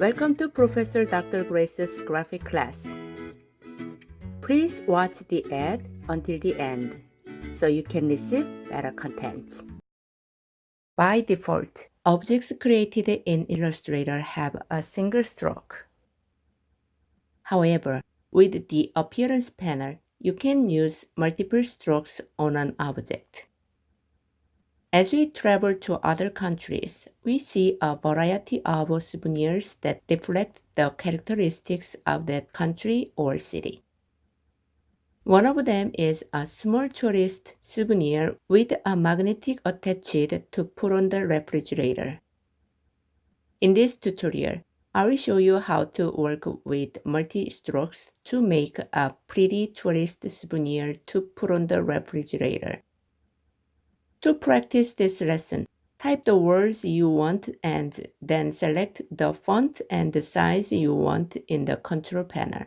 Welcome to Professor Dr. Grace's graphic class. Please watch the ad until the end so you can receive better content. By default, objects created in Illustrator have a single stroke. However, with the Appearance panel, you can use multiple strokes on an object. As we travel to other countries, we see a variety of souvenirs that reflect the characteristics of that country or city. One of them is a small tourist souvenir with a magnetic attached to put on the refrigerator. In this tutorial, I will show you how to work with multi-strokes to make a pretty tourist souvenir to put on the refrigerator. To practice this lesson, type the words you want and then select the font and the size you want in the control panel.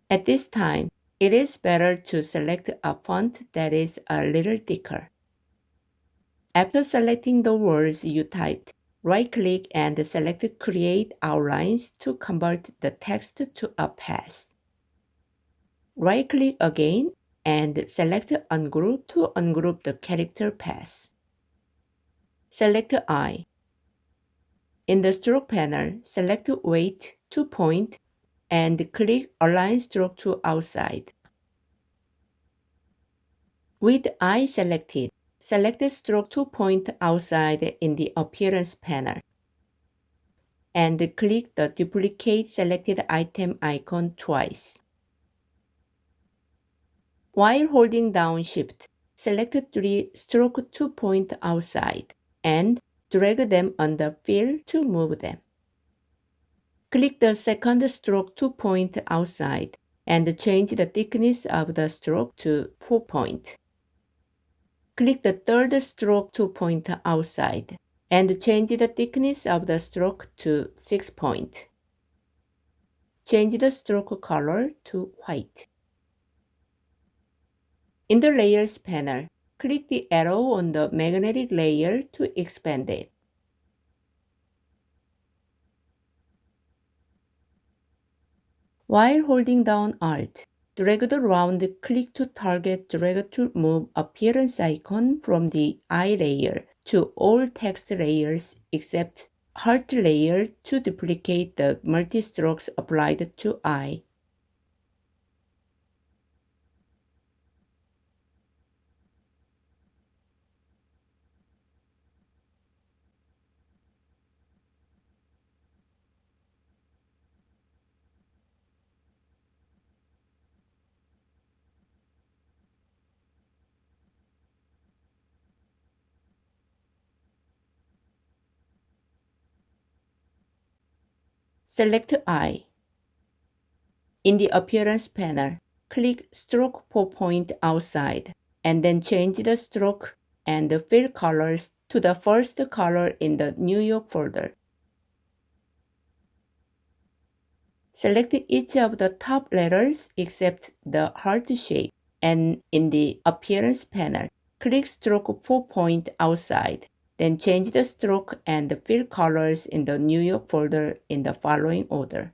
At this time, it is better to select a font that is a little thicker. After selecting the words you typed, right-click and select Create Outlines to convert the text to a path. Right-click again and select Ungroup to ungroup the character path. Select I. In the Stroke panel, select Weight to Point and click Align Stroke to Outside. With I selected, select Stroke to Point Outside in the Appearance panel and click the Duplicate Selected Item icon twice. While holding down Shift, select 3 Stroke to Point Outside and drag them on the fill to move them. Click the second Stroke to Point Outside and change the thickness of the stroke to 4 point. Click the third Stroke to Point Outside and change the thickness of the stroke to 6 point. Change the stroke color to white. In the Layers panel, click the arrow on the magnetic layer to expand it. While holding down Alt, drag the round click to target drag to move Appearance icon from the eye layer to all text layers except Heart layer to duplicate the multi-strokes applied to eye. Select Eye. In the Appearance panel, click Stroke 4 point outside, and then change the stroke and the fill colors to the first color in the New York folder. Select each of the top letters except the heart shape, and in the Appearance panel, click Stroke 4 point outside, then change the stroke and the fill colors in the New York folder in the following order.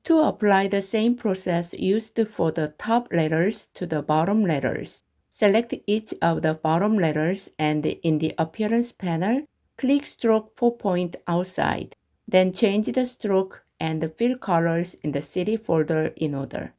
To apply the same process used for the top letters to the bottom letters, select each of the bottom letters and in the Appearance panel, Click Stroke 4-point outside, then change the stroke and fill colors in the city folder in order.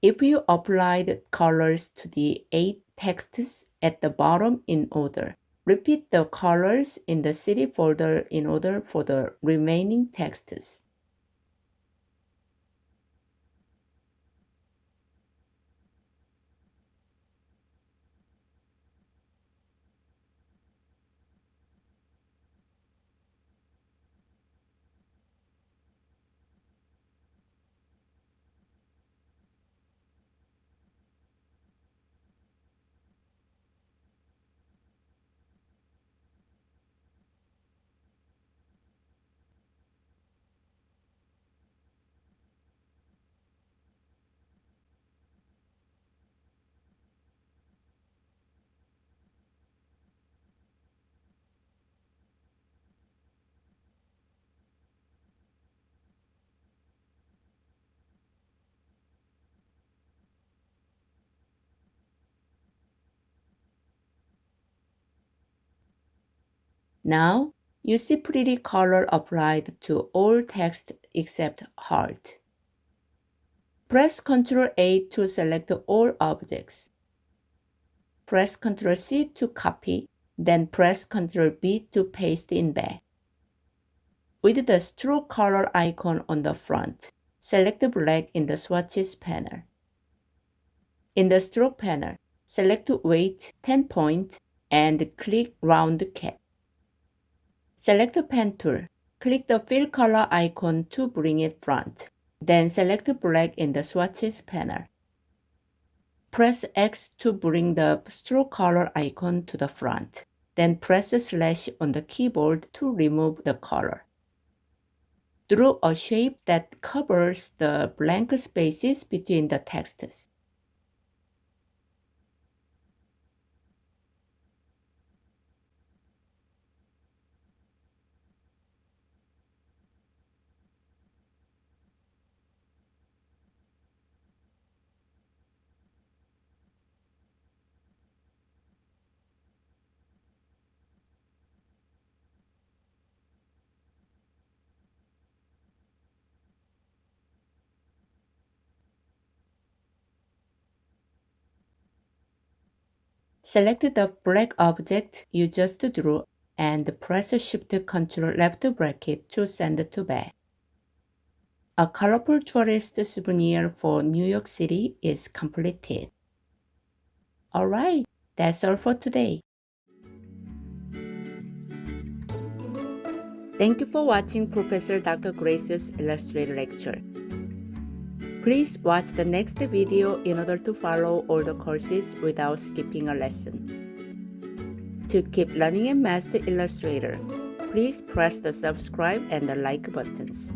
If you applied colors to the 8 texts at the bottom in order, repeat the colors in the city folder in order for the remaining texts. Now, you see pretty color applied to all text except heart. Press Ctrl A to select all objects. Press Ctrl C to copy, then press Ctrl B to paste in back. With the stroke color icon on the front, select black in the swatches panel. In the stroke panel, select weight 10 point and click round cap. Select pen tool. Click the fill color icon to bring it front. Then select black in the swatches panel. Press X to bring the stroke color icon to the front. Then press slash on the keyboard to remove the color. Draw a shape that covers the blank spaces between the texts. Select the black object you just drew and press Shift Ctrl left bracket to send to back. A colorful tourist souvenir for New York City is completed. Alright, that's all for today. Thank you for watching Professor Dr. Grace's Illustrator lecture. Please watch the next video in order to follow all the courses without skipping a lesson. To keep learning and master Illustrator, please press the subscribe and the like buttons.